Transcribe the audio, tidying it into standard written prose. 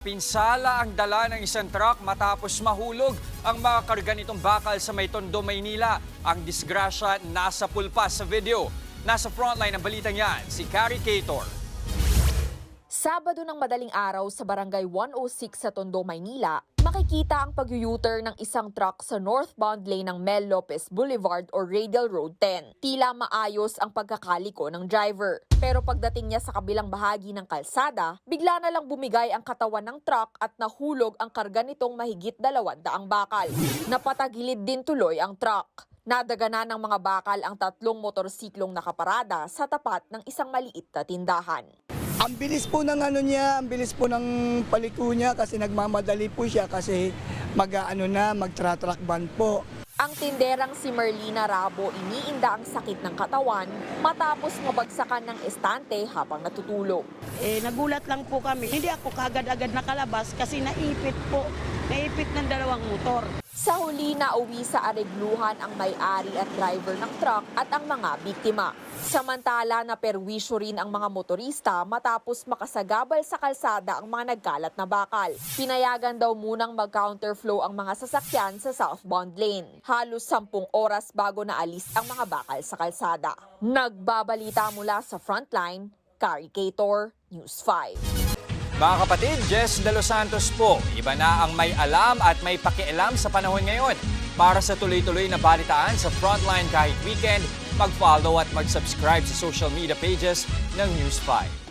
Pinsala ang dala ng isang truck matapos mahulog ang mga karga nitong bakal sa may Tondo, Maynila. Ang disgrasya nasa pulpa sa video. Nasa frontline ng balitang yan, si Carrie Cator. Sabado ng madaling araw sa Barangay 106 sa Tondo, Maynila, makikita ang pag-u-turn ng isang truck sa northbound lane ng Mel Lopez Boulevard o Radial Road 10. Tila maayos ang pagkakaliko ng driver. Pero pagdating niya sa kabilang bahagi ng kalsada, bigla na lang bumigay ang katawan ng truck at nahulog ang karga nitong mahigit 200 bakal. Napatagilid din tuloy ang truck. Nadagana ng mga bakal ang 3 motorsiklong nakaparada sa tapat ng isang maliit na tindahan. Ang bilis po ng ang bilis po ng paliko niya kasi nagmamadali po siya kasi mag-tra-truck ban po. Ang tinderang si Merlina Rabo iniinda ang sakit ng katawan matapos mabagsakan ng estante habang natutulog. Nagulat lang po kami. Hindi ako kagad-agad nakalabas kasi naipit ng 2 motor. Sa huli nauwi sa aregluhan ang may-ari at driver ng truck at ang mga biktima. Samantala naperwisyo rin ang mga motorista matapos makasagabal sa kalsada ang mga nagkalat na bakal. Pinayagan daw munang mag-counterflow ang mga sasakyan sa southbound lane. Halos 10 oras bago naalis ang mga bakal sa kalsada. Nagbabalita mula sa Frontline, Carrie Cator, News 5. Mga kapatid, Jess De Los Santos po. Iba na ang may alam at may pakialam sa panahon ngayon. Para sa tuloy-tuloy na balitaan sa Frontline kahit weekend, mag-follow at mag-subscribe sa social media pages ng News 5.